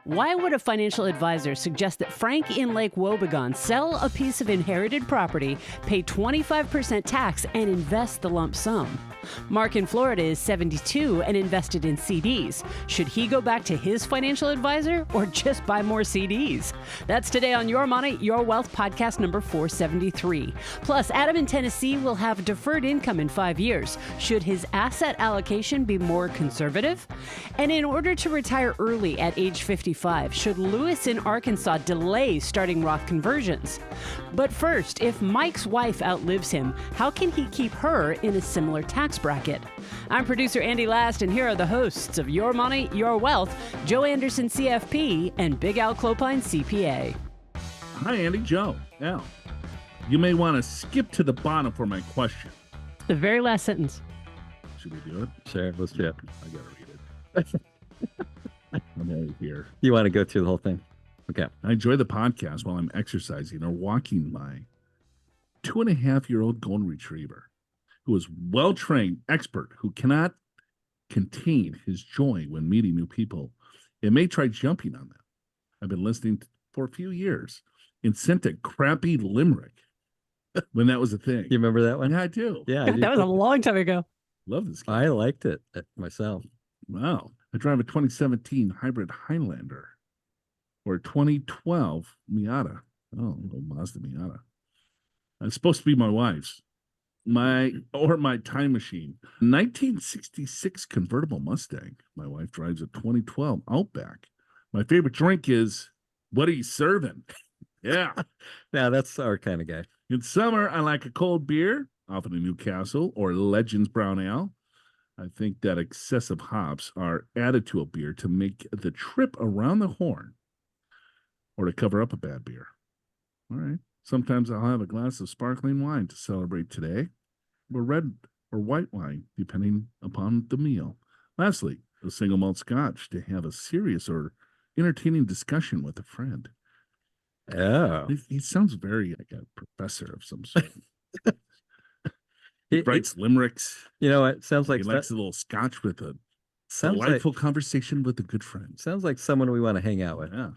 Why would a financial advisor suggest that Frank in Lake Wobegon sell a piece of inherited property, pay 25% tax, and invest the lump sum? Mark in Florida is 72 and invested in CDs. Should he go back to his financial advisor or just buy more CDs? That's today on Your Money, Your Wealth podcast number 473. Plus, Adam in Tennessee will have deferred income in 5 years. Should his asset allocation be more conservative? And in order to retire early at age 55, should Lewis in Arkansas delay starting Roth conversions? But first, if Mike's wife outlives him, how can he keep her in a similar tax bracket? I'm producer Andy Last, and here are the hosts of Your Money, Your Wealth, Joe Anderson, CFP, and Big Al Clopine, CPA. Hi, Andy. Joe. Al. You may want to skip to the bottom for my question. The very last sentence. Should we do it? Sure, let's do it. I got to read it. I'm right here. You want to go through the whole thing? Okay. I enjoy the podcast while I'm exercising or walking my 2.5-year-old golden retriever, who is well-trained, expert, who cannot contain his joy when meeting new people and may try jumping on them. I've been listening for a few years and sent a crappy limerick when that was a thing. You remember that one? Yeah, I do. Yeah. That was a long time ago. Love this guy. I liked it myself. Wow. I drive a 2017 hybrid Highlander or a 2012 Miata. Oh, a Mazda Miata. It's supposed to be my wife's. My time machine. 1966 convertible Mustang. My wife drives a 2012 Outback. My favorite drink is, what are you serving? Yeah. Yeah, that's our kind of guy. In summer, I like a cold beer, often a Newcastle or Legends Brown Ale. I think that excessive hops are added to a beer to make the trip around the horn or to cover up a bad beer. All right. Sometimes I'll have a glass of sparkling wine to celebrate today, or red or white wine, depending upon the meal. Lastly, a single malt scotch to have a serious or entertaining discussion with a friend. Oh. He sounds very like a professor of some sort. He writes limericks. You know what? Sounds like he likes a little scotch with a sounds delightful conversation with a good friend. Sounds like someone we want to hang out with. Yeah.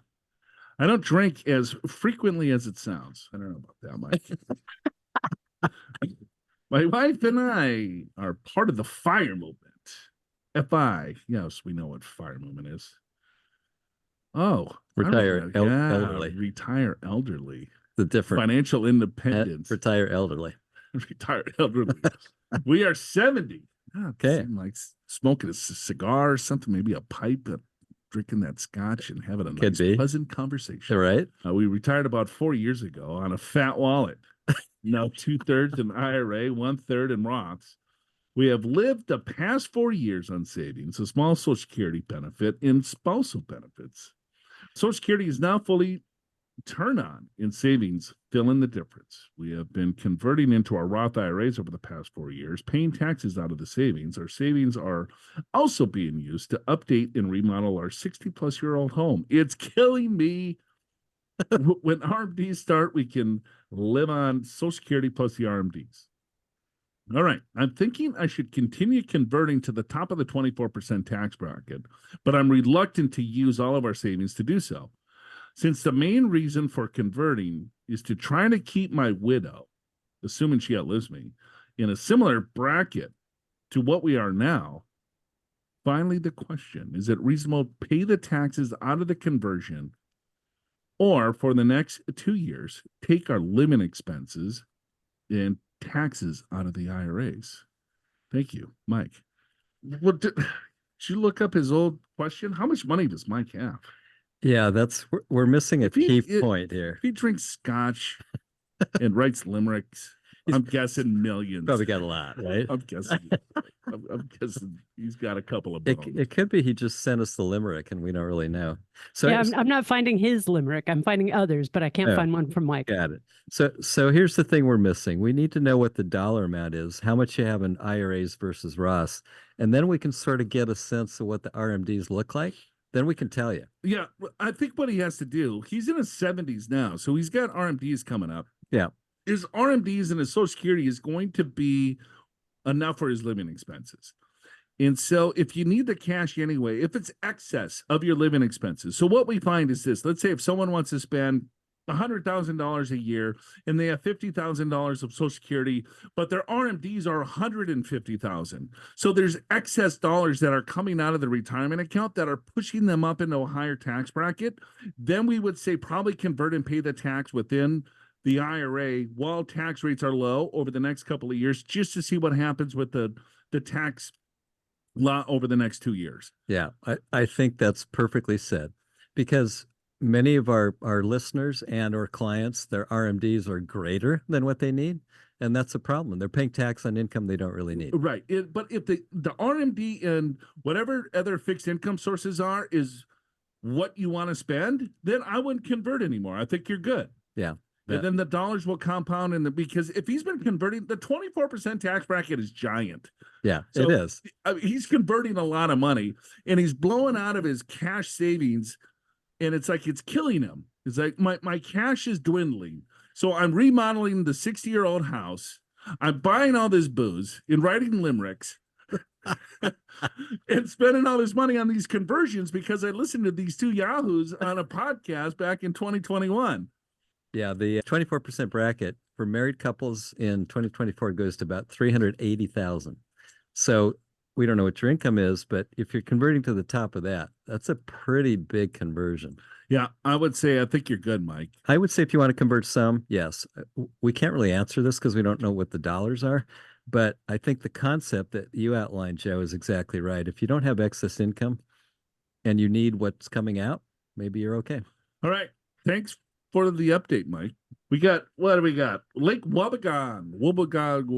I don't drink as frequently as it sounds. I don't know about that, Mike. My wife and I are part of the FIRE movement. FI. Yes, we know what FIRE movement is. Oh. Retire elderly. Retire elderly. The different. Financial independence. Retire elderly. Retire elderly. We are 70. Okay. Like smoking a cigar or something, maybe a pipe, drinking that scotch and having a nice, pleasant conversation. All right. We retired about 4 years ago on a fat wallet. Now 2/3 in IRA, 1/3 in Roths. We have lived the past 4 years on savings, a small Social Security benefit, and spousal benefits. Social Security is now fully turned on, in savings fill in the difference. We have been converting into our Roth IRAs over the past 4 years, paying taxes out of the savings. Our savings are also being used to update and remodel our 60-plus-year-old home. It's killing me. When RMDs start, we can live on Social Security plus the RMDs. All right. I'm thinking I should continue converting to the top of the 24% tax bracket, but I'm reluctant to use all of our savings to do so. Since the main reason for converting is to try to keep my widow, assuming she outlives me, in a similar bracket to what we are now, finally the question, is it reasonable to pay the taxes out of the conversion, or for the next 2 years, take our living expenses and taxes out of the IRAs? Thank you, Mike. Well, did you look up his old question? How much money does Mike have? Yeah, we're missing a key point here. If he drinks scotch and writes limericks, I'm guessing millions. Probably got a lot, right? I'm guessing. I'm guessing he's got a couple of bones. It could be he just sent us the limerick and we don't really know. So yeah, I'm not finding his limerick. I'm finding others, but I can't find one from Mike. Got it. So here's the thing we're missing. We need to know what the dollar amount is, how much you have in IRAs versus Roths, and then we can sort of get a sense of what the RMDs look like. Then we can tell you. Yeah, I think what he has to do, he's in his 70s now, so he's got RMDs coming up. Yeah. His RMDs and his Social Security is going to be enough for his living expenses. And so if you need the cash anyway, if it's excess of your living expenses. So what we find is this, let's say if someone wants to spend $100,000 a year and they have $50,000 of Social Security, but their RMDs are $150,000. So there's excess dollars that are coming out of the retirement account that are pushing them up into a higher tax bracket. Then we would say probably convert and pay the tax within the IRA while tax rates are low over the next couple of years, just to see what happens with the tax law over the next 2 years. Yeah, I think that's perfectly said, because many of our listeners and our clients, their RMDs are greater than what they need. And that's a problem. They're paying tax on income they don't really need. Right. But if the RMD and whatever other fixed income sources are is what you want to spend, then I wouldn't convert anymore. I think you're good. Yeah. And then the dollars will compound because if he's been converting, the 24% tax bracket is giant. Yeah, So, it is. I mean, he's converting a lot of money and he's blowing out of his cash savings, and it's like it's killing him. It's like my cash is dwindling. So I'm remodeling the 60-year-old house. I'm buying all this booze and writing limericks and spending all this money on these conversions because I listened to these two yahoos on a podcast back in 2021. Yeah, the 24% bracket for married couples in 2024 goes to about 380,000. So we don't know what your income is, but if you're converting to the top of that, that's a pretty big conversion. Yeah, I would say I think you're good, Mike. I would say if you want to convert some, yes. We can't really answer this because we don't know what the dollars are, but I think the concept that you outlined, Joe, is exactly right. If you don't have excess income and you need what's coming out, maybe you're okay. All right. Thanks for the update, Mike. We got, what do we got? Lake Wobegon. Wobegon.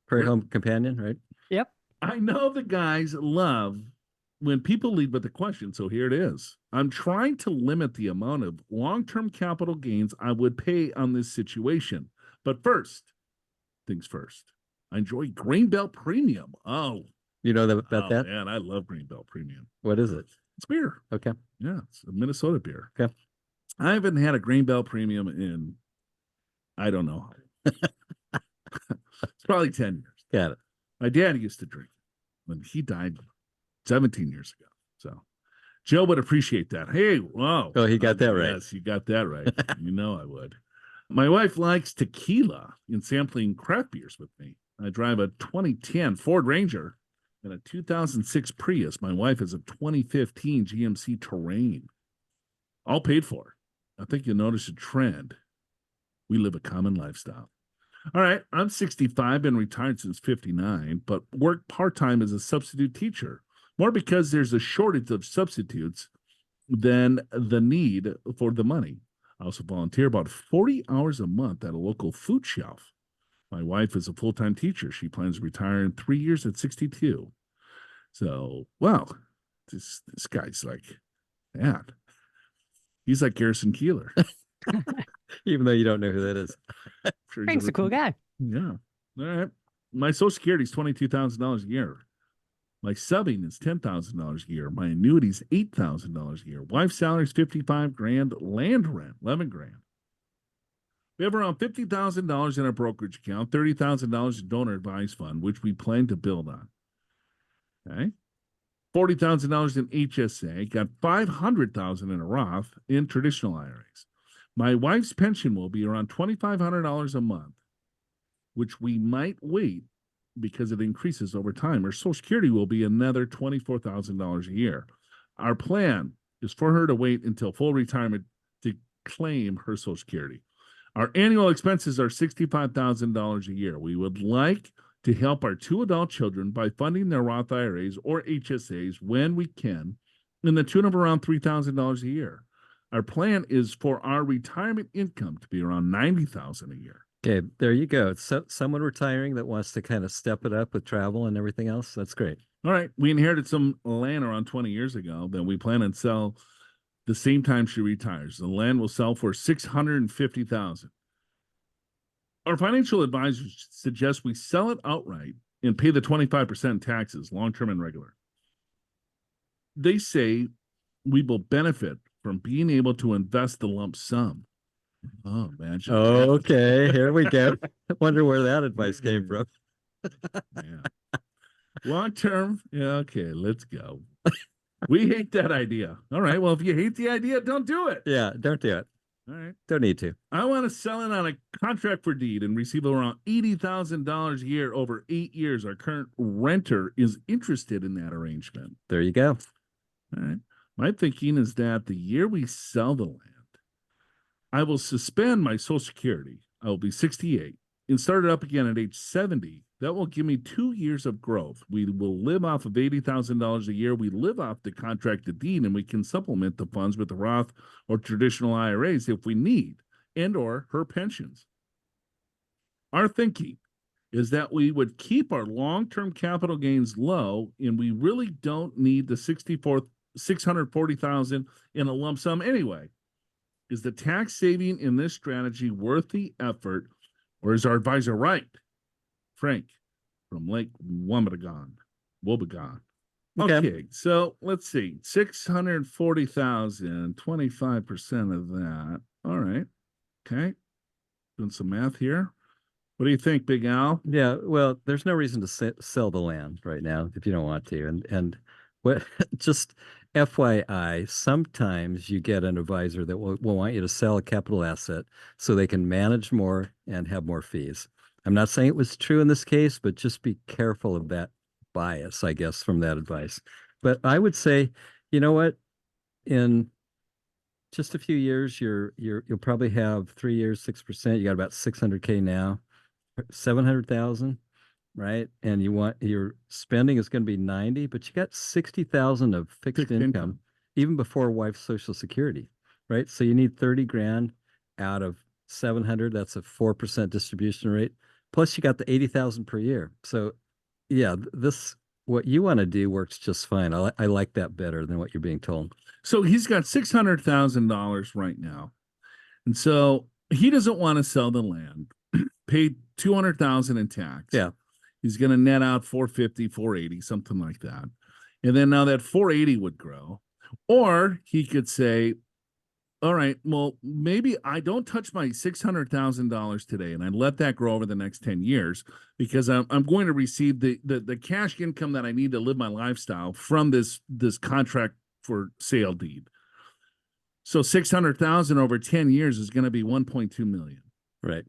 Prairie Home Companion, right? Yep. I know the guys love when people lead with the question, so here it is. I'm trying to limit the amount of long-term capital gains I would pay on this situation. But first, things first. I enjoy Greenbelt Premium. Oh. You know about that? Man, I love Greenbelt Premium. What is it? It's beer. Okay. Yeah, it's a Minnesota beer. Okay. I haven't had a Greenbelt Premium in, I don't know. It's probably 10 years. Got it. My dad used to drink when he died 17 years ago. So Joe would appreciate that. Hey, wow. Oh, he got that right. Yes, you got that right. You know I would. My wife likes tequila and sampling craft beers with me. I drive a 2010 Ford Ranger and a 2006 Prius. My wife has a 2015 GMC Terrain. All paid for. I think you'll notice a trend. We live a common lifestyle. All right, I'm 65, been retired since 59, but work part-time as a substitute teacher, more because there's a shortage of substitutes than the need for the money. I also volunteer about 40 hours a month at a local food shelf. My wife is a full-time teacher. She plans to retire in 3 years at 62. So, wow, this guy's like that. He's like Garrison Keillor. Even though you don't know who that is. Sure Frank's a cool guy. Yeah. All right. My Social Security is $22,000 a year. My subbing is $10,000 a year. My annuity is $8,000 a year. Wife's salary is $55,000. Land rent, $11,000. We have around $50,000 in our brokerage account, $30,000 in donor advised fund, which we plan to build on. Okay. $40,000 in HSA, got $500,000 in a Roth in traditional IRAs. My wife's pension will be around $2,500 a month, which we might wait because it increases over time. Her Social Security will be another $24,000 a year. Our plan is for her to wait until full retirement to claim her Social Security. Our annual expenses are $65,000 a year. We would like to help our 2 adult children by funding their Roth IRAs or HSAs when we can, in the tune of around $3,000 a year. Our plan is for our retirement income to be around $90,000 a year. Okay, there you go. So someone retiring that wants to kind of step it up with travel and everything else. That's great. All right. We inherited some land around 20 years ago that we plan on sell the same time she retires. The land will sell for $650,000. Our financial advisors suggest we sell it outright and pay the 25% taxes, long-term and regular. They say we will benefit from being able to invest the lump sum. Oh, imagine. Okay, here we go. I wonder where that advice came from. Yeah. Long term. Yeah. Okay. Let's go. We hate that idea. All right. Well, if you hate the idea, don't do it. Yeah, don't do it. All right. Don't need to. I want to sell it on a contract for deed and receive around $80,000 a year over 8 years. Our current renter is interested in that arrangement. There you go. All right. My thinking is that the year we sell the land, I will suspend my Social Security. I will be 68 and start it up again at age 70. That will give me 2 years of growth. We will live off of $80,000 a year. We live off the contracted deed, and we can supplement the funds with the Roth or traditional IRAs if we need, and or her pensions. Our thinking is that we would keep our long-term capital gains low, and we really don't need the $640,000 in a lump sum anyway. Is the tax saving in this strategy worth the effort, or is our advisor right? Frank from Lake Wobegon. Okay, so let's see. 640,000, 25% of that. All right. Okay. Doing some math here. What do you think, Big Al? Yeah, well, there's no reason to sell the land right now if you don't want to. And what just FYI, sometimes you get an advisor that will want you to sell a capital asset so they can manage more and have more fees. I'm not saying it was true in this case, but just be careful of that bias, I guess, from that advice. But I would say, you know what? In just a few years, you'll probably have 3 years, 6%. You got about 600K now, 700,000, right? And your spending is going to be 90, but you got 60,000 of fixed income, even before wife's Social Security, right? So you need 30 grand out of 700. That's a 4% distribution rate. Plus you got the 80,000 per year. So yeah, what you want to do works just fine. I like that better than what you're being told. So he's got $600,000 right now. And so he doesn't want to sell the land, pay $200,000 in tax. Yeah. He's going to net out 450, 480, something like that. And then now that 480 would grow. Or he could say, all right, well, maybe I don't touch my $600,000 today, and I let that grow over the next 10 years because I'm going to receive the cash income that I need to live my lifestyle from this contract for sale deed. So 600,000 over 10 years is going to be 1.2 million. Right.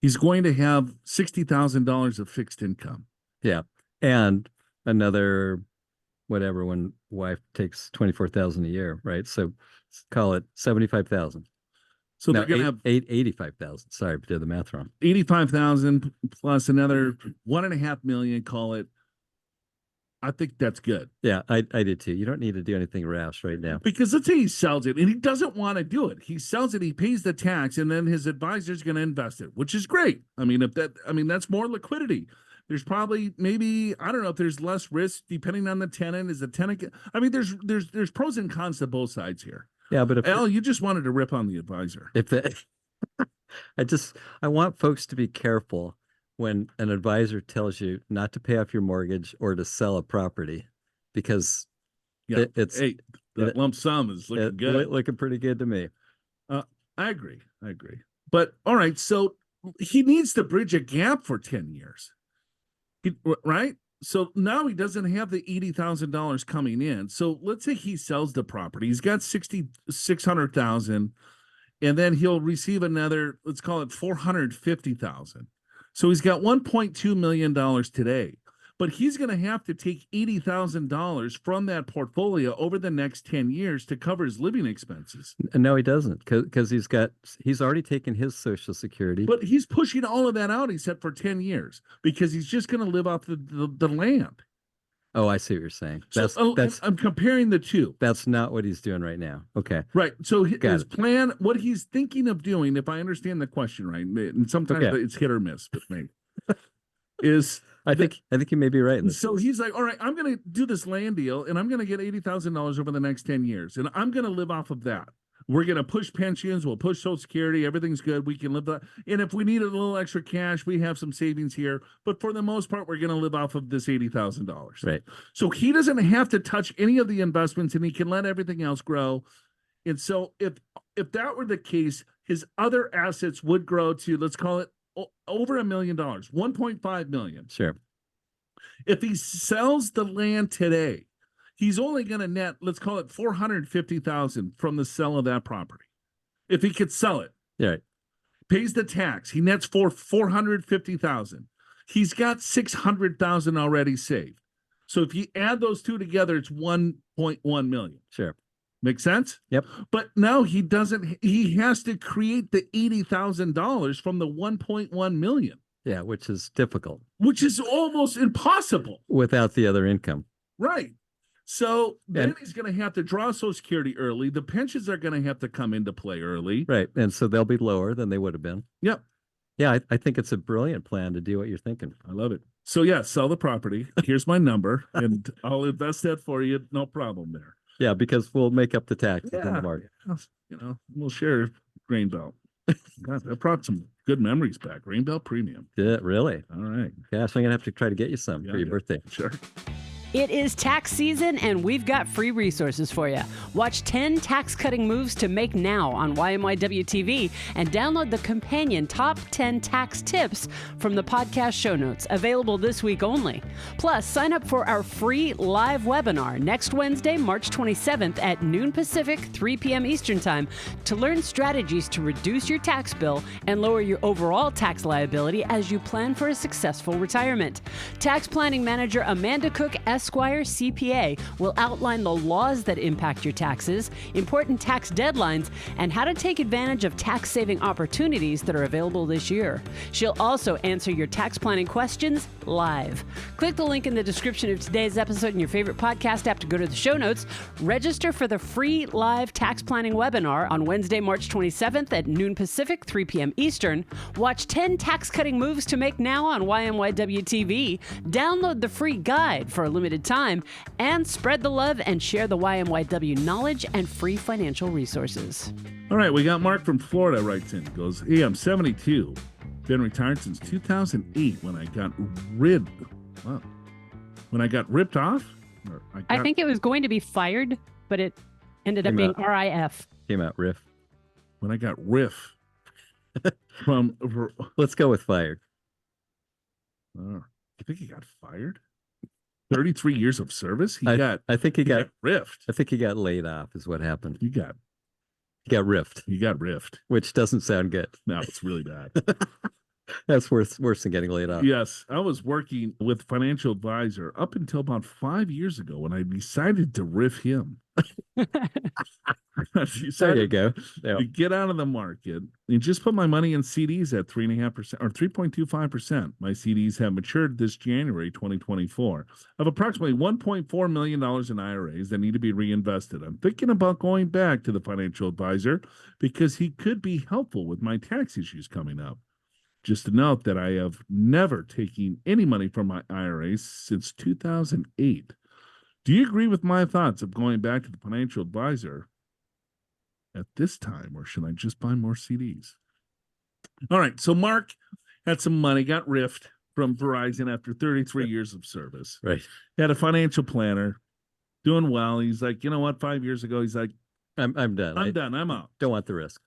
He's going to have $60,000 of fixed income. Yeah. And another whatever when wife takes 24,000 a year, right? So call it 75,000. So they're going to have 85,000. Sorry, I did the math wrong. 85,000 plus another 1.5 million, call it. I think that's good. Yeah, I did too. You don't need to do anything rash right now. Because let's say he sells it and he doesn't want to do it. He sells it, he pays the tax, and then his advisor's going to invest it, which is great. I mean, that's more liquidity. There's probably maybe, I don't know if there's less risk depending on the tenant. Is the tenant, I mean, there's pros and cons to both sides here. Yeah, but if Al, you just wanted to rip on the advisor. I want folks to be careful when an advisor tells you not to pay off your mortgage or to sell a property, because that lump sum is looking good. Looking pretty good to me. I agree. But all right, so he needs to bridge a gap for 10 years. Right? So now he doesn't have the $80,000 coming in. So let's say he sells the property. He's got 600,000, and then he'll receive another, let's call it 450,000. So he's got $1.2 million today, but he's going to have to take $80,000 from that portfolio over the next 10 years to cover his living expenses. No, he doesn't, because he's already taken his Social Security. But he's pushing all of that out, he said, for 10 years, because he's just going to live off the land. Oh, I see what you're saying. I'm comparing the two. That's not what he's doing right now. Okay. Right. So his plan, what he's thinking of doing, if I understand the question right, and sometimes it's hit or miss with me, is I think you may be right. So he's like, all right, I'm going to do this land deal, and I'm going to get $80,000 over the next 10 years, and I'm going to live off of that. We're going to push pensions. We'll push Social Security. Everything's good. We can live that. And if we need a little extra cash, we have some savings here. But for the most part, we're going to live off of this $80,000. Right. So he doesn't have to touch any of the investments, and he can let everything else grow. And so if that were the case, his other assets would grow to, let's call it over $1 million, 1.5 million. Sure. If he sells the land today, he's only going to net, let's call it 450,000 from the sale of that property. If he could sell it, Yeah. pays the tax, he nets for 450,000. He's got 600,000 already saved. So if you add those two together, it's 1.1 million. Sure. Make sense? Yep. But now he has to create the $80,000 from the 1.1 million. Yeah, which is difficult. Which is almost impossible. Without the other income. Right. So then he's going to have to draw Social Security early. The pensions are going to have to come into play early. Right. And so they'll be lower than they would have been. Yep. Yeah, I think it's a brilliant plan to do what you're thinking. I love it. So yeah, sell the property. Here's my number, and I'll invest that for you. No problem there. Yeah, because we'll make up the taxes in the market. We'll share Grain Belt. God, that brought some good memories back. Grain Belt Premium. Yeah, really? All right. Gosh, I'm gonna have to try to get you some for your birthday. Sure. It is tax season, and we've got free resources for you. Watch 10 tax-cutting moves to make now on YMYW TV and download the companion Top 10 Tax Tips from the podcast show notes, available this week only. Plus, sign up for our free live webinar next Wednesday, March 27th at noon Pacific, 3 p.m. Eastern Time to learn strategies to reduce your tax bill and lower your overall tax liability as you plan for a successful retirement. Tax Planning Manager Amanda Cook, Esquire CPA, will outline the laws that impact your taxes, important tax deadlines, and how to take advantage of tax-saving opportunities that are available this year. She'll also answer your tax planning questions live. Click the link in the description of today's episode in your favorite podcast app to go to the show notes. Register for the free live tax planning webinar on Wednesday, March 27th at noon Pacific, 3 p.m. Eastern. Watch 10 tax-cutting moves to make now on YMYW TV. Download the free guide for a limited time, and spread the love and share the YMYW knowledge and free financial resources. All right, we got Mark from Florida writes in. Goes, hey, I'm 72. Been retired since 2008 when I got ripped off. I think it was going to be fired, but it ended up being RIF. Came out riff. When I got riff from... Let's go with fired. I think he got fired. 33 years of service. I think he got riffed. I think he got laid off is what happened. He got riffed. He got riffed. Which doesn't sound good. No, it's really bad. That's worse than getting laid off. Yes. I was working with a financial advisor up until about 5 years ago when I decided to riff him. There you go. Yeah. To get out of the market and just put my money in CDs at 3.5% or 3.25%. My CDs have matured this January 2024. I have approximately $1.4 million in IRAs that need to be reinvested. I'm thinking about going back to the financial advisor because he could be helpful with my tax issues coming up. Just to note that I have never taken any money from my IRAs since 2008. Do you agree with my thoughts of going back to the financial advisor at this time, or should I just buy more CDs? All right, so Mark had some money, got riffed from Verizon after 33 years of service. Right. He had a financial planner, doing well. He's like, you know what, 5 years ago, he's like, I'm done. I'm done. I'm out. Don't want the risk.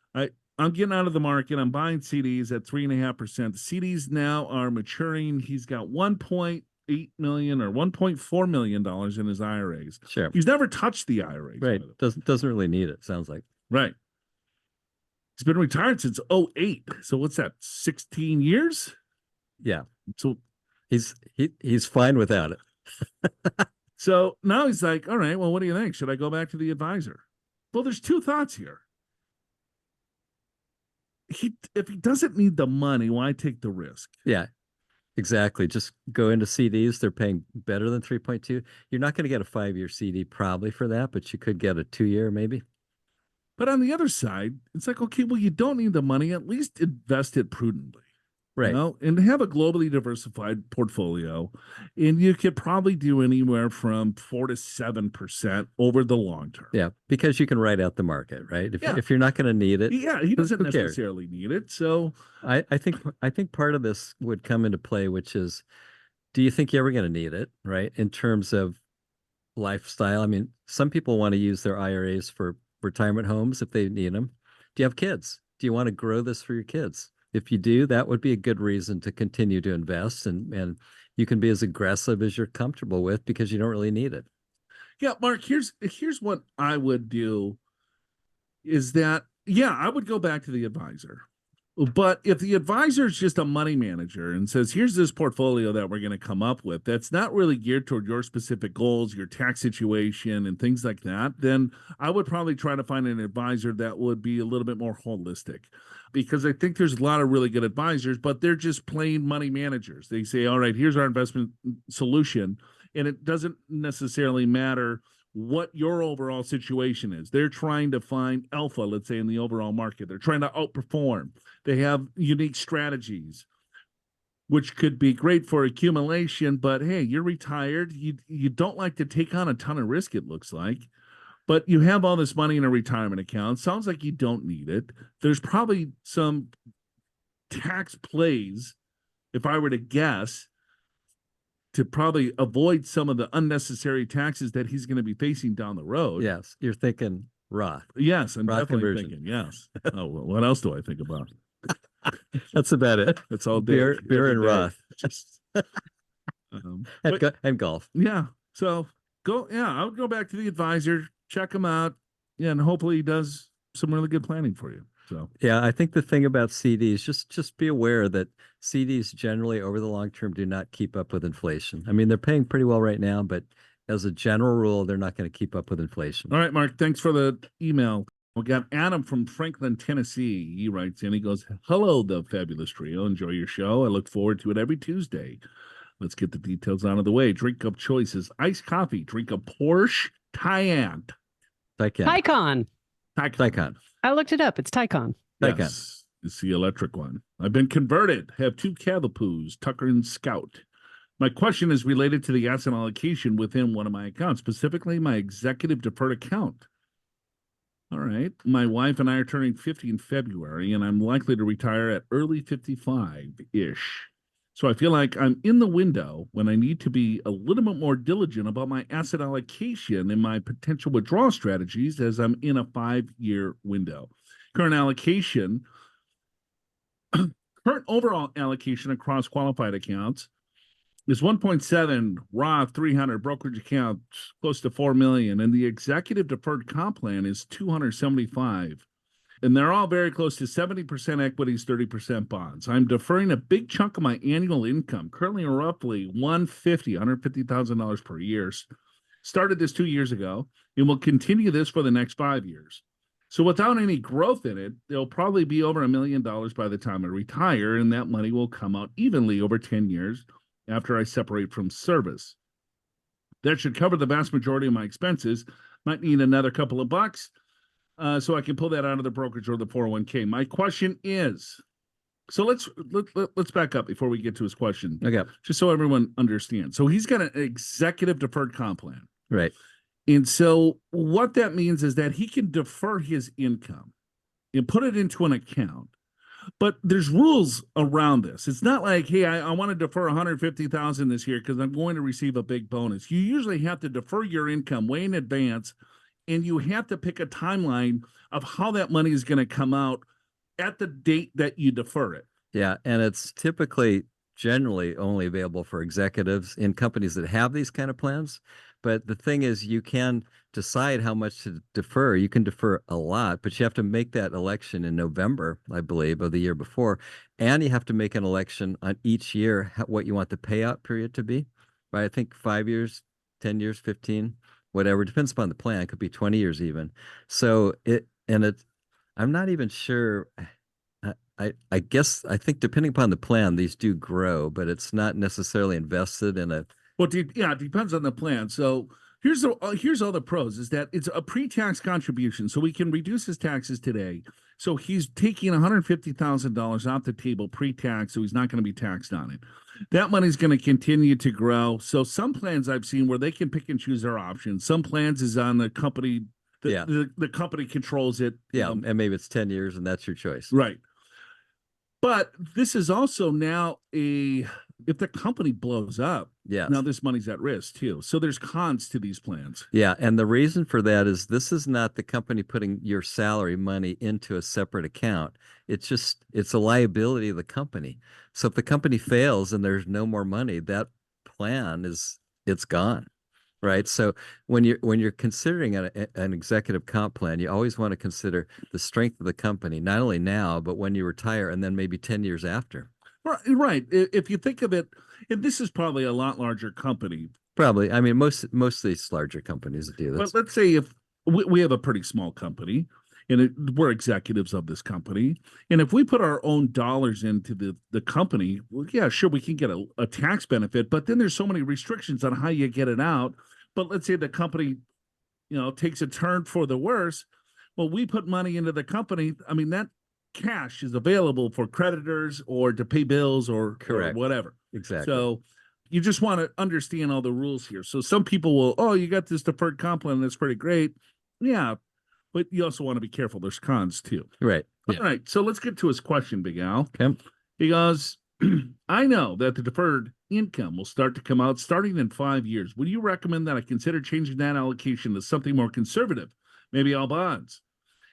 I'm getting out of the market. I'm buying CDs at 3.5%. The CDs now are maturing. He's got $1.8 million or $1.4 million in his IRAs. Sure. He's never touched the IRAs. Right. Doesn't really need it, sounds like. Right. He's been retired since 2008. So what's that? 16 years? Yeah. So he's fine without it. So now he's like, all right, well, what do you think? Should I go back to the advisor? Well, there's two thoughts here. If he doesn't need the money, why take the risk? Yeah, exactly. Just go into CDs. They're paying better than 3.2. You're not going to get a 5-year CD probably for that, but you could get a 2-year maybe. But on the other side, it's like, okay, well, you don't need the money. At least invest it prudently. Right. You know, and have a globally diversified portfolio. And you could probably do anywhere from 4 to 7% over the long term. Yeah, because you can write out the market, right? Yeah. If you're not going to need it. Yeah, he doesn't who cares? necessarily need it. So I think part of this would come into play, which is, do you think you're ever going to need it, right? In terms of lifestyle. I mean, some people want to use their IRAs for retirement homes if they need them. Do you have kids? Do you want to grow this for your kids? If you do, that would be a good reason to continue to invest, and you can be as aggressive as you're comfortable with because you don't really need it. Yeah, Mark, here's what I would do is that, yeah, I would go back to the advisor. But if the advisor is just a money manager and says, here's this portfolio that we're going to come up with, that's not really geared toward your specific goals, your tax situation, and things like that, then I would probably try to find an advisor that would be a little bit more holistic. Because I think there's a lot of really good advisors, but they're just plain money managers. They say, all right, here's our investment solution. And it doesn't necessarily matter what your overall situation is. They're trying to find alpha, let's say, in the overall market. They're trying to outperform. They have unique strategies, which could be great for accumulation. But hey, you're retired. You don't like to take on a ton of risk, it looks like. But you have all this money in a retirement account. Sounds like you don't need it. There's probably some tax plays, if I were to guess, to probably avoid some of the unnecessary taxes that he's going to be facing down the road. Yes, you're thinking Roth. Yes, I'm Roth definitely conversion. thinking, yes. Oh, well, what else do I think about? That's about it. It's all beer and day. Roth. Just, And golf. Yeah. So I would go back to the advisor, check him out, and hopefully he does some really good planning for you. So yeah, I think the thing about CDs, just be aware that CDs generally over the long term do not keep up with inflation. I mean, they're paying pretty well right now, but as a general rule, they're not going to keep up with inflation. all right, Mark, thanks for the email. We got Adam from Franklin, Tennessee. He writes in, he goes, hello, the fabulous trio. Enjoy your show. I look forward to it every Tuesday. Let's get the details out of the way. Drink of choices, iced coffee, drink a Porsche Taycan. Taycan. Taycan. I looked it up. It's Taycan. Yes, it's the electric one. I've been converted. Have 2 Cavapoos, Tucker and Scout. My question is related to the asset allocation within one of my accounts, specifically my executive deferred account. All right. My wife and I are turning 50 in February, and I'm likely to retire at early 55-ish. So I feel like I'm in the window when I need to be a little bit more diligent about my asset allocation and my potential withdrawal strategies as I'm in a 5-year window. Current overall allocation across qualified accounts is 1.7, Roth 300, brokerage accounts close to 4 million, and the executive deferred comp plan is 275. And they're all very close to 70% equities, 30% bonds. I'm deferring a big chunk of my annual income, currently roughly $150,000 per year. Started this 2 years ago and will continue this for the next 5 years. So without any growth in it, there'll probably be over $1 million by the time I retire, and that money will come out evenly over 10 years after I separate from service. That should cover the vast majority of my expenses. Might need another couple of bucks. So I can pull that out of the brokerage or the 401k. My question is, so let's back up before we get to his question. Okay. Just so everyone understands. So he's got an executive deferred comp plan. Right. And so what that means is that he can defer his income and put it into an account. But there's rules around this. It's not like, hey, I want to defer 150,000 this year because I'm going to receive a big bonus. You usually have to defer your income way in advance, and you have to pick a timeline of how that money is going to come out at the date that you defer it. Yeah, and it's typically generally only available for executives in companies that have these kind of plans. But the thing is, you can decide how much to defer. You can defer a lot, but you have to make that election in November, I believe, of the year before. And you have to make an election on each year, what you want the payout period to be. Right? I think 5 years, 10 years, 15, whatever. Depends upon the plan. It could be 20 years even. So I'm not even sure. I guess, I think depending upon the plan, these do grow, but it's not necessarily invested in a. Well, yeah, it depends on the plan. So here's all the pros is that it's a pre-tax contribution, so we can reduce his taxes today. So he's taking $150,000 off the table pre-tax, so he's not going to be taxed on it. That money's going to continue to grow. So some plans I've seen where they can pick and choose their options. Some plans is on the company. The company controls it. Yeah, and maybe it's 10 years, and that's your choice. Right. But this is also now if the company blows up, Yes. Now this money's at risk too. So there's cons to these plans. Yeah, and the reason for that is this is not the company putting your salary money into a separate account. It's a liability of the company. So if the company fails and there's no more money, that plan it's gone. Right. So when you're considering an executive comp plan, you always want to consider the strength of the company, not only now, but when you retire and then maybe 10 years after. Right. Right. If you think of it, and this is probably a lot larger company, Probably. I mean, most of these larger companies do this. but let's say if we have a pretty small company and we're executives of this company, and if we put our own dollars into the company, well, yeah, sure, we can get a tax benefit, but then there's so many restrictions on how you get it out. But let's say the company, takes a turn for the worse. Well, we put money into the company. I mean, that cash is available for creditors or to pay bills or Correct. whatever. Exactly. So you just want to understand all the rules here. So some people will, oh, you got this deferred comp plan, that's pretty great. Yeah, but you also want to be careful. There's cons too. Right. All right. So let's get to his question, Big Al. Okay. He goes, I know that the deferred income will start to come out starting in 5 years. Would you recommend that I consider changing that allocation to something more conservative, maybe all bonds,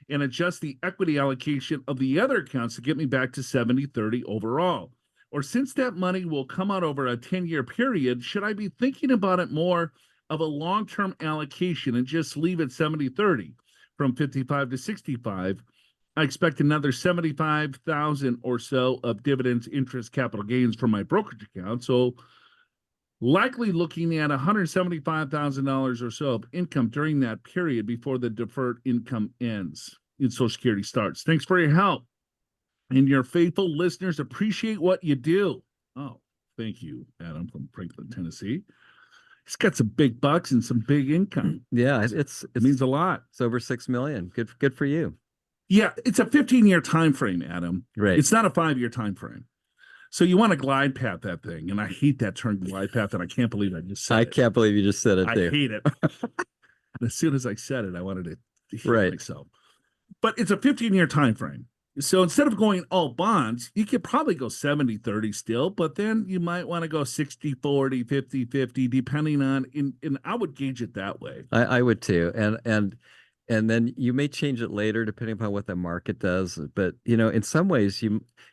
and adjust the equity allocation of the other accounts to get me back to 70-30 overall? Or since that money will come out over a 10-year period, should I be thinking about it more of a long-term allocation and just leave it 70-30 from 55 to 65? I expect another 75,000 or so of dividends, interest, capital gains from my brokerage account. So likely looking at $175,000 or so of income during that period before the deferred income ends and Social Security starts. Thanks for your help. And your faithful listeners appreciate what you do. Oh, thank you, Adam from Franklin, Tennessee. He's got some big bucks and some big income. Yeah, it means a lot. It's over 6 million. Good for you. Yeah, it's a 15-year time frame, Adam. Right. It's not a 5-year time frame. So you want to glide path that thing, and I hate that term glide path, and I can't believe I just said it. I can't believe you just said it. I hate it. As soon as I said it, I wanted to hate myself. But it's a 15-year time frame. So instead of going all bonds, you could probably go 70-30 still, but then you might want to go 60-40, 50-50, depending on, and I would gauge it that way. I would too. And then you may change it later depending upon what the market does. But, in some ways,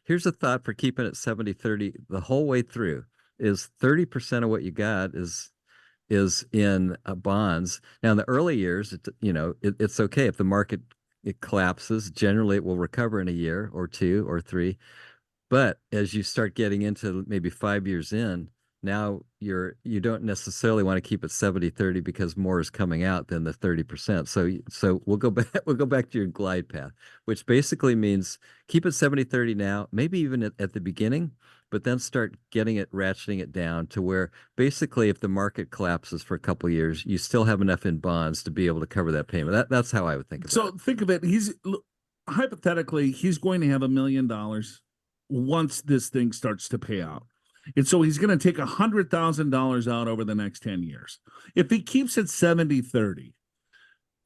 here's a thought for keeping it 70-30 the whole way through is 30% of what you got is in bonds. Now, in the early years, it's okay if the market it collapses. Generally, it will recover in a year or 2 or 3. But as you start getting into maybe 5 years in, now you don't necessarily want to keep it 70-30 because more is coming out than the 30%. So we'll go back to your glide path, which basically means keep it 70-30 now, maybe even at the beginning, but then start ratcheting it down to where basically if the market collapses for a couple of years, you still have enough in bonds to be able to cover that payment. That's how I would think of it. So think of it. Hypothetically, he's going to have $1 million once this thing starts to pay out. And so he's going to take $100,000 out over the next 10 years. If he keeps it 70-30,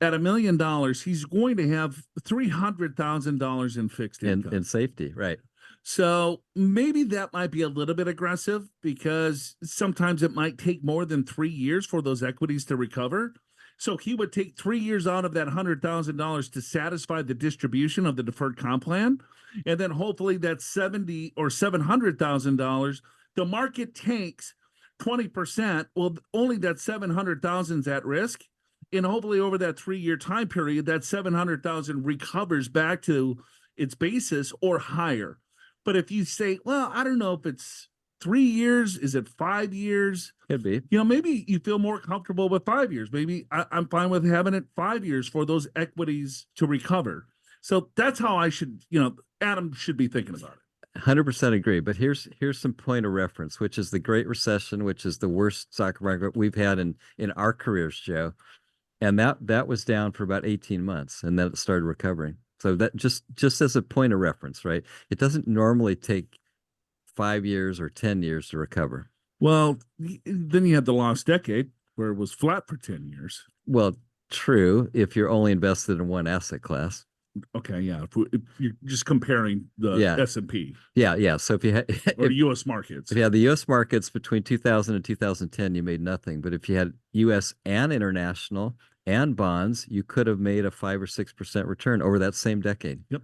at $1 million, he's going to have $300,000 in fixed income. In safety, right. So maybe that might be a little bit aggressive because sometimes it might take more than 3 years for those equities to recover. So he would take 3 years out of that $100,000 to satisfy the distribution of the deferred comp plan. And then hopefully that $70,000 or $700,000, the market takes 20%. Well, only that 700,000 is at risk. And hopefully over that 3-year time period, that 700,000 recovers back to its basis or higher. But if you say, well, I don't know if it's 3 years, is it 5 years? Could be. Maybe you feel more comfortable with 5 years. Maybe I'm fine with having it 5 years for those equities to recover. So that's how I should, Adam should be thinking about it. 100% agree. But here's some point of reference, which is the Great Recession, which is the worst stock market we've had in our careers, Joe. And that was down for about 18 months, and then it started recovering. So that just as a point of reference, right? It doesn't normally take 5 years or 10 years to recover. Well, then you had the lost decade where it was flat for 10 years. Well, true, if you're only invested in one asset class. Okay, yeah. If you're just comparing the Yeah. S&P Yeah. So if you had or if, U.S. markets, if you had the U.S. markets between 2000 and 2010, you made nothing. But if you had U.S. and international and bonds, you could have made a 5 or 6% return over that same decade. yep.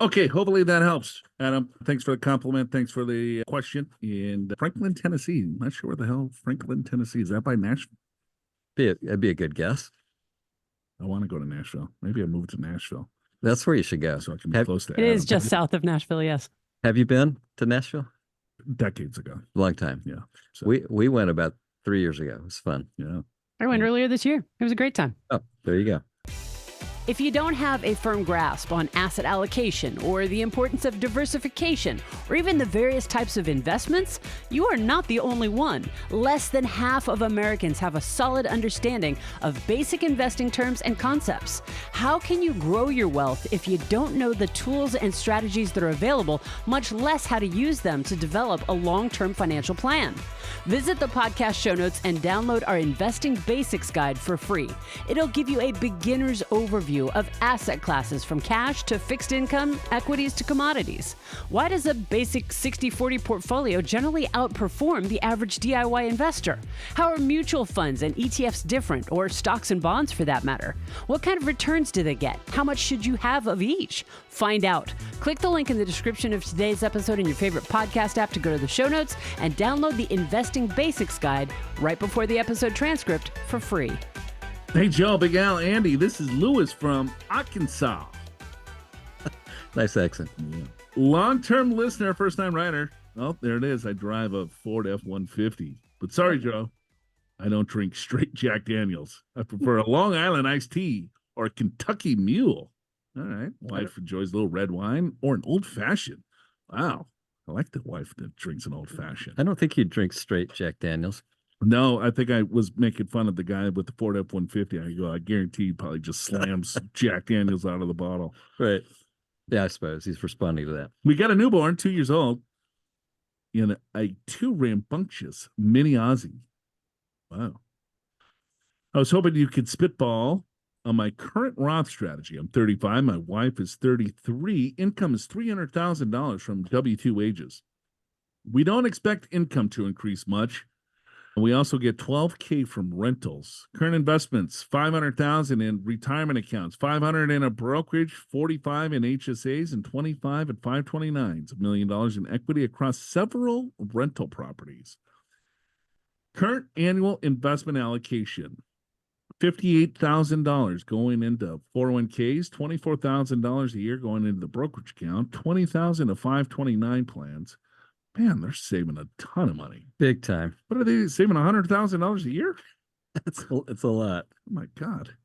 Okay, hopefully that helps, Adam. Thanks for the compliment. Thanks for the question. In Franklin, Tennessee. I'm not sure where the hell Franklin, Tennessee is. That by Nashville? That'd be a good guess. I want to go to Nashville. Maybe I move to Nashville That's where you should go. so I can be close to It Adam. is just south of Nashville, yes. Have you been to Nashville? Decades ago. Long time. Yeah. So, We went about 3 years ago. It was fun. yeah. I went earlier this year. It was a great time. Oh, there you go. If you don't have a firm grasp on asset allocation or the importance of diversification or even the various types of investments, you are not the only one. Less than half of Americans have a solid understanding of basic investing terms and concepts. How can you grow your wealth if you don't know the tools and strategies that are available, much less how to use them to develop a long-term financial plan? Visit the podcast show notes and download our Investing Basics Guide for free. It'll give you a beginner's overview of asset classes from cash to fixed income, equities to commodities. Why does a basic 60-40 portfolio generally outperform the average DIY investor? How are mutual funds and ETFs different, or stocks and bonds for that matter? What kind of returns do they get? How much should you have of each? Find out. Click the link in the description of today's episode in your favorite podcast app to go to the show notes and download the Investing Basics Guide right before the episode transcript for free. Hey, Joe, Big Al, Andy, this is Lewis from Arkansas. Nice accent. Yeah. Long-term listener, first-time writer. Oh, there it is. I drive a Ford F-150. But sorry, Joe, I don't drink straight Jack Daniels. I prefer a Long Island iced tea or a Kentucky Mule. All right. Wife enjoys a little red wine or an old-fashioned. Wow. I like the wife that drinks an old-fashioned. I don't think you'd drink straight Jack Daniels. No, I think I was making fun of the guy with the Ford F-150. I go, I guarantee he probably just slams Jack Daniels out of the bottle. Right. Yeah, I suppose he's responding to that. We got a newborn, 2 years old, in a too rambunctious mini Aussie. Wow. I was hoping you could spitball on my current Roth strategy. I'm 35. My wife is 33. Income is $300,000 from W-2 wages. We don't expect income to increase much. We also get $12K from rentals. Current investments, $500,000 in retirement accounts, $500 in a brokerage, $45 in HSAs, and $25 at 529s. $1 million in equity across several rental properties. Current annual investment allocation, $58,000 going into 401ks, $24,000 a year going into the brokerage account, $20,000 to 529 plans. Man, they're saving a ton of money. Big time. What are they saving? $100,000 a year? It's a lot. Oh my God.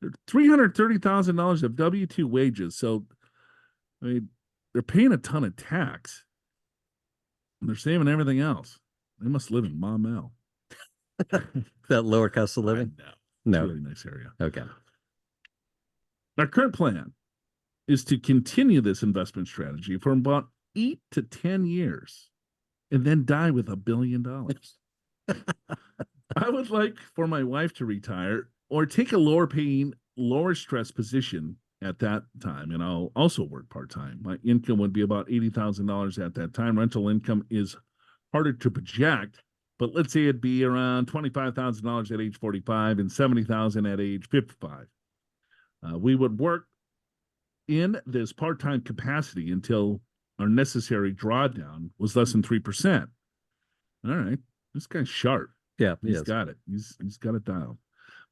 They're $330,000 of W-2 wages. So, I mean, they're paying a ton of tax. And they're saving everything else. They must live in Maumelle. That lower cost of living? No. No. It's a really nice area. Okay. Our current plan is to continue this investment strategy for about 8 to 10 years and then die with $1 billion. I would like for my wife to retire or take a lower paying, lower stress position at that time. And I'll also work part-time. My income would be about $80,000 at that time. Rental income is harder to project, but let's say it'd be around $25,000 at age 45 and $70,000 at age 55. We would work in this part-time capacity until our necessary drawdown was less than 3%. All right. This guy's sharp. Yeah, He's got it. He's got it dialed.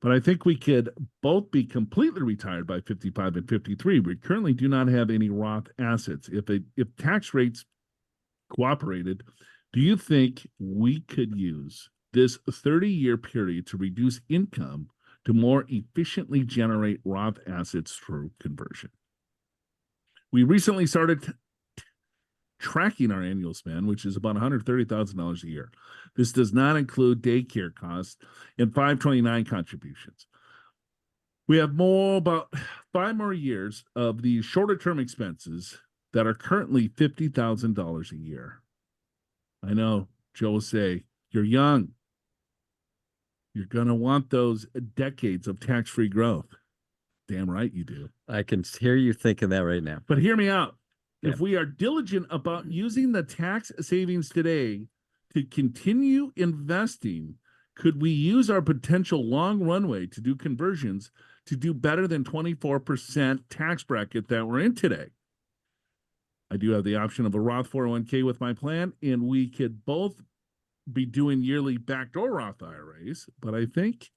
But I think we could both be completely retired by 55 and 53. We currently do not have any Roth assets. If tax rates cooperated, do you think we could use this 30-year period to reduce income to more efficiently generate Roth assets through conversion? We recently started tracking our annual spend, which is about $130,000 a year. This does not include daycare costs and 529 contributions. We have about 5 more years of the shorter term expenses that are currently $50,000 a year. I know Joe will say, you're young. You're going to want those decades of tax-free growth. Damn right you do. I can hear you thinking that right now. But hear me out. Yeah. If we are diligent about using the tax savings today to continue investing, could we use our potential long runway to do conversions to do better than 24% tax bracket that we're in today? I do have the option of a Roth 401k with my plan, and we could both be doing yearly backdoor Roth IRAs, but I think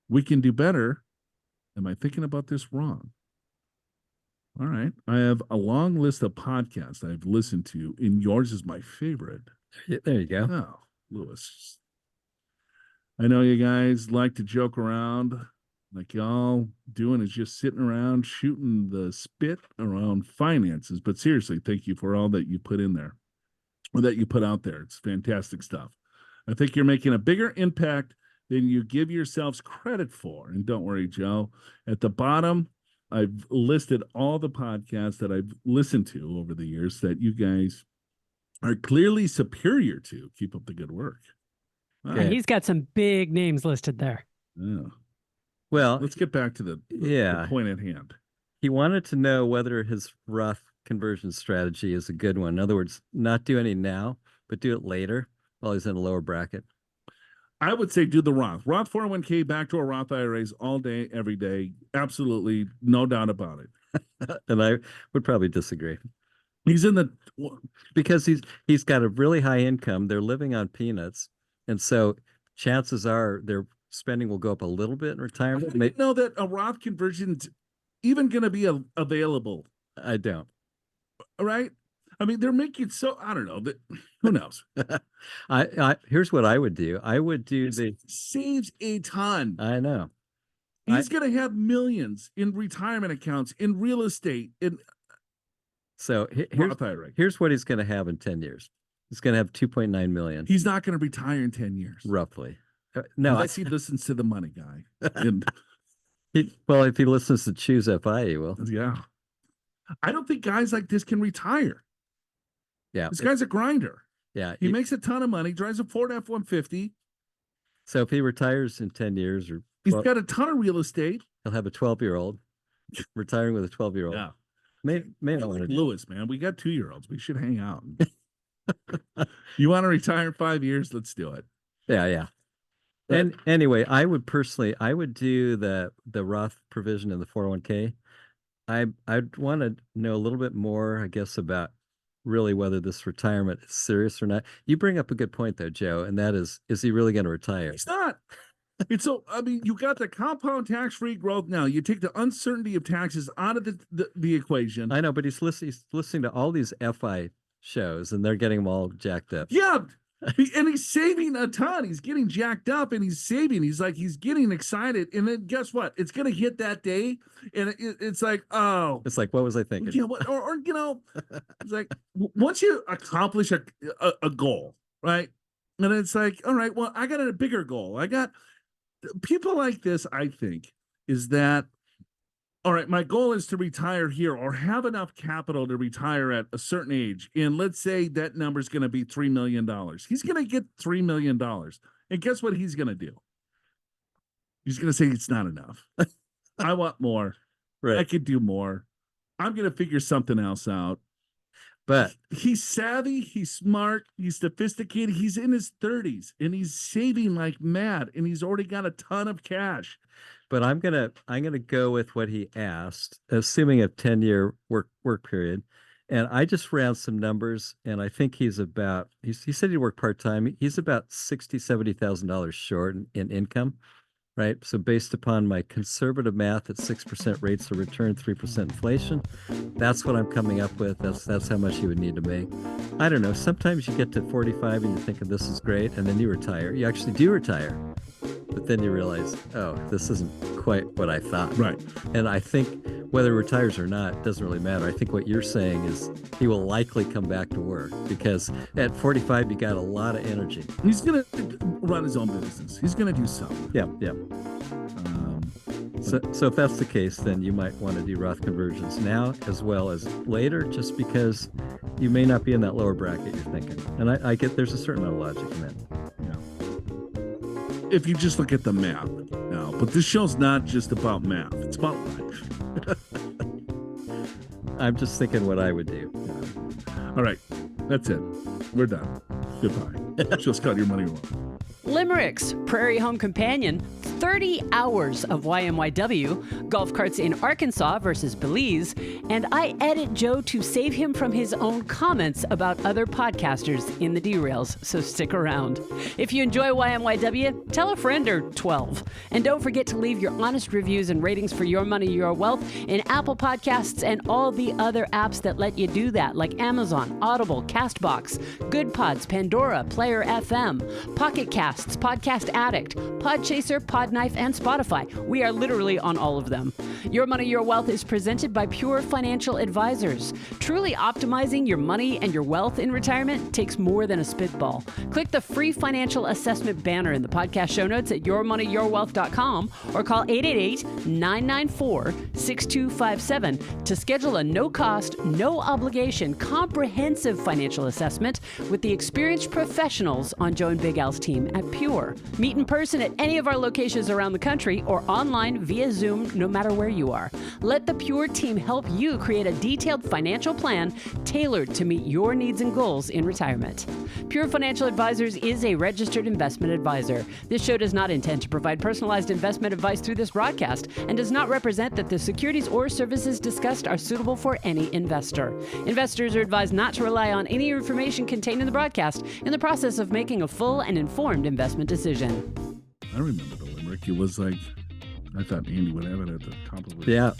we can do better. Am I thinking about this wrong? All right. I have a long list of podcasts I've listened to, and yours is my favorite. There you go. Oh, Lewis. I know you guys like to joke around, like y'all doing is just sitting around shooting the spit around finances. But seriously, thank you for all that you put in there, or that you put out there. It's fantastic stuff. I think you're making a bigger impact than you give yourselves credit for. And don't worry, Joe. At the bottom, I've listed all the podcasts that I've listened to over the years that you guys are clearly superior to. Keep up the good work. All Yeah, right. he's got some big names listed there. Yeah. Well, Let's get back to the point at hand. He wanted to know whether his Roth conversion strategy is a good one. In other words, not do any now, but do it later while he's in a lower bracket. I would say do the Roth. Roth 401k, backdoor Roth IRAs all day, every day. Absolutely. No doubt about it. And I would probably disagree. He's in the... Because he's got a really high income. They're living on peanuts. And so chances are their spending will go up a little bit in retirement. I didn't know that a Roth conversion's even going to be available. I don't. All right? I mean, they're making so, I don't know, that who knows? Here's what I would do. I would do saves a ton. I know. He's going to have millions in retirement accounts, in real estate, in so here's what he's going to have in 10 years. He's going to have 2.9 million. He's not going to retire in 10 years. Roughly. No, unless he listens to the money guy. And well, if he listens to Choose FI, he will. Yeah. I don't think guys like this can retire. Yeah. This guy's a grinder. Yeah. He makes a ton of money, drives a Ford F-150. So if he retires in 10 years or he's got a ton of real estate. He'll have a 12-year-old retiring with a 12-year-old. Yeah. May not want to Lewis, man. We got 2-year-olds. We should hang out. You want to retire in 5 years? Let's do it. Yeah, yeah. And anyway, I would do the Roth provision in the 401k. I'd want to know a little bit more, I guess, about really whether this retirement is serious or not. You bring up a good point though, Joe, and that is he really going to retire? He's not. It's so, I mean, you got the compound tax-free growth now. You take the uncertainty of taxes out of the equation. I know, but he's listening to all these FI shows and they're getting them all jacked up. Yeah. And he's saving a ton. He's getting jacked up and he's saving. He's getting excited. And then guess what? It's going to hit that day. And it's like, oh. It's like, what was I thinking? Yeah, or you know, it's like once you accomplish a goal, right? And it's like, all right, well, I got a bigger goal. I got people like this, I think, is that, all right, my goal is to retire here or have enough capital to retire at a certain age. And let's say that number is going to be $3 million. He's going to get $3 million. And guess what he's going to do? He's going to say it's not enough. I want more. Right. I could do more. I'm going to figure something else out. But he's savvy, he's smart, he's sophisticated. He's in his 30s and he's saving like mad and he's already got a ton of cash. But I'm gonna go with what he asked, assuming a 10-year work period. And I just ran some numbers, and I think he said he'd work part-time. He's about $70,000 short in income, right? So based upon my conservative math at 6% rates of return, 3% inflation, that's what I'm coming up with. That's how much he would need to make. I don't know. Sometimes you get to 45 and you're thinking this is great, and then you retire. You actually do retire. But then you realize, oh, this isn't quite what I thought. Right. And I think whether he retires or not doesn't really matter. I think what you're saying is he will likely come back to work because at 45, you got a lot of energy. He's going to run his own business. He's going to do something. Yeah, yeah. So if that's the case, then you might want to do Roth conversions now as well as later, just because you may not be in that lower bracket you're thinking. And I get there's a certain amount of logic in that. If you just look at the map now, But this show's not just about math. It's about life. I'm just thinking what I would do. All right. That's it. We're done. Goodbye. Just cut your money wrong. Limericks, Prairie Home Companion, 30 hours of YMYW, golf carts in Arkansas versus Belize, and I edit Joe to save him from his own comments about other podcasters in the Derails, so stick around. If you enjoy YMYW, tell a friend or 12. And don't forget to leave your honest reviews and ratings for Your Money, Your Wealth in Apple Podcasts and all the other apps that let you do that, like Amazon, Audible, CastBox, Good Pods, Pandora, Player FM, Pocket Casts, Podcast Addict, Podchaser, Podknife, and Spotify. We are literally on all of them. Your Money, Your Wealth is presented by Pure Financial Advisors. Truly optimizing your money and your wealth in retirement takes more than a spitball. Click the free financial assessment banner in the podcast show notes at yourmoneyyourwealth.com or call 888-994-6257 to schedule a no-cost, no-obligation, comprehensive financial assessment with the experienced professionals on Joe and Big Al's team at Pure. Meet in person at any of our locations around the country or online via Zoom, no matter where you are. Let the Pure team help you create a detailed financial plan tailored to meet your needs and goals in retirement. Pure Financial Advisors is a registered investment advisor. This show does not intend to provide personalized investment advice through this broadcast and does not represent that the securities or services discussed are suitable for any investor. Investors are advised not to rely on any information contained in the broadcast in the process of making a full and informed investment decision. I remember the limerick. It was like, I thought Andy would have it at the top of it. Yeah.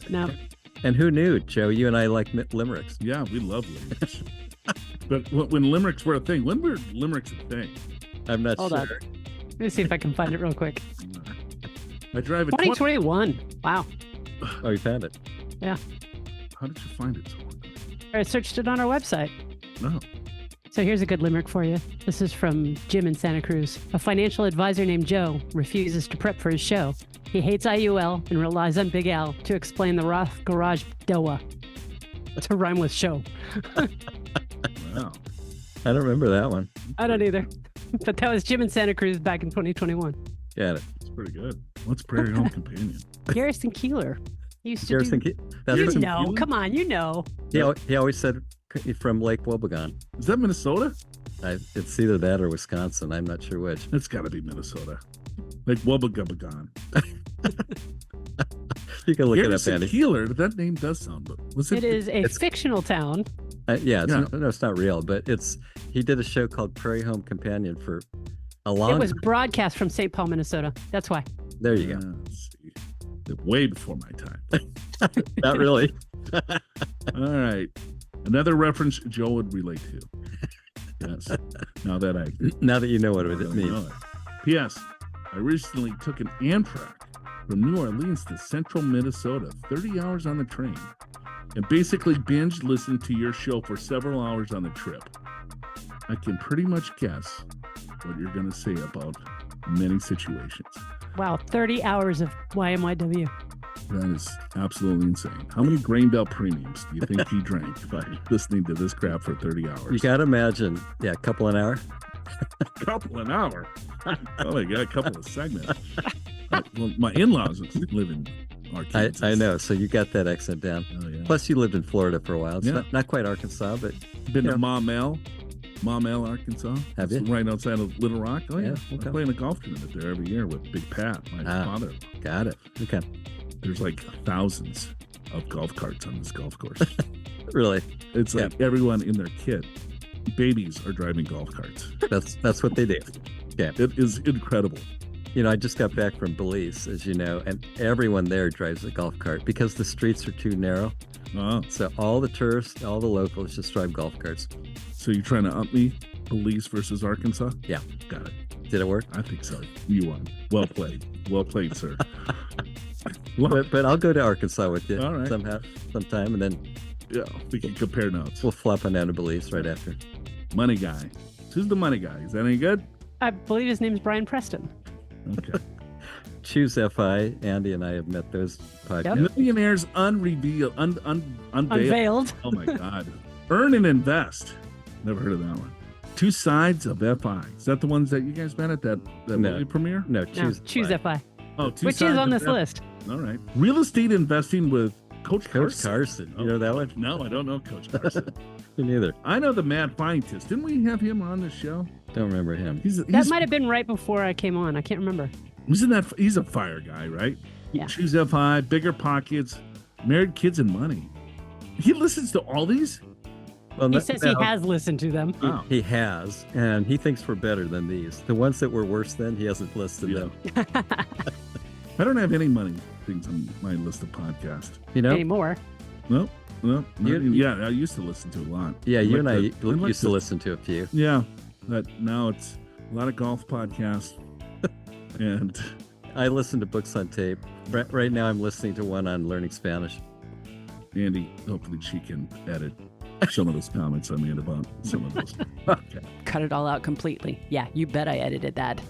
No. And who knew, Joe? You and I like limericks. Yeah, we love limericks. But when limericks were a thing, when were limericks a thing? I'm not Hold sure. on. Let me see if I can find it real quick. I drive a 2021. Wow. Oh, you found it. Yeah. How did you find it so quickly? I searched it on our website. No. So here's a good limerick for you. This is from Jim in Santa Cruz. A financial advisor named Joe refuses to prep for his show. He hates IUL and relies on Big Al to explain the Roth garage DOA to rhyme with show. Wow. I don't remember that one. I don't either. But that was Jim in Santa Cruz back in 2021. Got it. It's pretty good. What's Prairie Home Companion? Garrison Keeler. He used to Garrison, do... that's You what know. Come on, you know. he always said from Lake Wobegon. Is that Minnesota? It's either that or Wisconsin. I'm not sure which. It's got to be Minnesota. Like Wobegon. You can look it up, Garrison Andy. Keeler, that name does sound, but was it? It is a it's- fictional town. Yeah, Yeah. No, it's not real, but he did a show called Prairie Home Companion for a long It was time. broadcast from St. Paul, Minnesota. That's why. There you go. Let's see. Way before my time. Not really. All right. Another reference Joe would relate to. Yes. Now that I Now that you know what it really means. know it. P.S. I recently took an Amtrak from New Orleans to central Minnesota, 30 hours on the train, and basically binge listened to your show for several hours on the trip. I can pretty much guess what you're going to say about many situations. Wow, 30 hours of YMYW. That is absolutely insane. How many grain belt premiums do you think he drank by listening to this crap for 30 hours? You got to imagine, a couple an hour. Couple an hour. Oh, I got a couple of segments. Well, my in-laws live in Arkansas. I know. So you got that accent down. Oh, yeah. Plus, you lived in Florida for a while. It's Yeah. not quite Arkansas, but Been yeah. to Maumelle, Arkansas. Have It's you? right outside of Little Rock. Oh, yeah. Yeah, okay. I play in a golf tournament there every year with Big Pat, my father. got it. Okay. There's like thousands of golf carts on this golf course. Really? It's like everyone in their kit. Babies are driving golf carts. That's what they do. Yeah. It is incredible. I just got back from Belize, as you know, and everyone there drives a golf cart because the streets are too narrow. Oh, So all the tourists, all the locals just drive golf carts. so you're trying to ump me? Belize versus Arkansas? Yeah. Got it. Did it work? I think so. You won. Well played. Well played, sir. But I'll go to Arkansas with you All right. sometime, and then Yeah, we can compare notes. we'll flop on down to Belize right after. Money guy. Who's the money guy? Is that any good? I believe his name's Brian Preston. Okay. Choose FI. Andy and I have met those podcasts. Millionaires unrevealed, unveiled. Unveiled. Oh my God. Earn and invest. Never heard of that one. Two sides of FI. Is that the ones that you guys met at that No. movie premiere? No, No, choose FI. FI. Oh, two Which is sides on of this that. list. All right. Real estate investing with Coach Coach Carson. Carson. You know that one? No, I don't know Coach Carson. Me neither. I know the mad scientist. Didn't we have him on the show? Don't remember him. That might have been right before I came on. I can't remember. He's a fire guy, right? Yeah. Choose FI, bigger pockets, married kids and money. He listens to all these? Well, He says he has listened to them. Wow. He has, and he thinks we're better than these. The ones that were worse than, he hasn't listed Yeah. them. I don't have any money things on my list of podcasts. You know? Anymore. Nope. Nope. You- Yeah, I used to listen to a lot. Yeah, you and I like used to listen to a few. Yeah, but now it's a lot of golf podcasts. And I listen to books on tape. Right now, I'm listening to one on learning Spanish. Andy, hopefully she can edit some of those comments I made about some of those. Okay. Cut it all out completely. Yeah, you bet I edited that.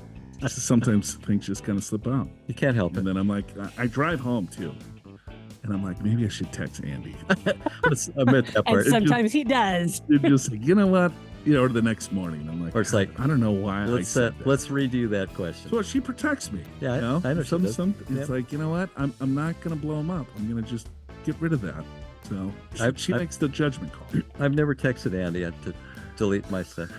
Sometimes things just kind of slip out. You can't help And it. then I'm like, I drive home too. And I'm like, maybe I should text Andy. Let's omit that And part. sometimes he does. It just like, you know what? Or the next morning. I'm like, Or it's like, I don't know why I Let's said that. let's redo that question. So she protects me. Yeah, you know? I know she does. It's Yeah. like, you know what? I'm not gonna blow him up. I'm gonna just get rid of that. So she I've- makes the judgment call. I've never texted Andy. I had to delete my stuff.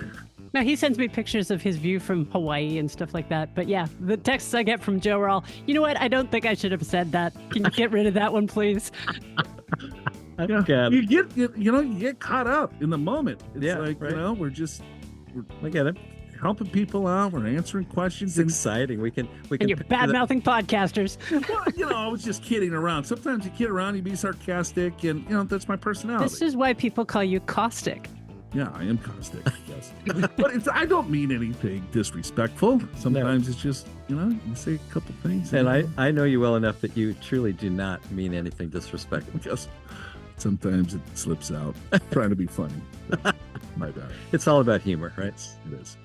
No, he sends me pictures of his view from Hawaii and stuff like that. But yeah, the texts I get from Joe are all, you know what? I don't think I should have said that. Can you get rid of that one, please? Yeah, God. you get caught up in the moment. It's Yeah, like, right. we're I get it. helping people out. We're answering questions. It's exciting. We can. And you're picture bad that- mouthing podcasters. Well, I was just kidding around. Sometimes you kid around, you be sarcastic, and that's my personality. This is why people call you caustic. Yeah, I am caustic. Yes, but I don't mean anything disrespectful. Sometimes it's just you say a couple things, And I know you well enough that you truly do not mean anything disrespectful. Yes, sometimes it slips out. Trying to be funny. My bad. It's all about humor, right? It is.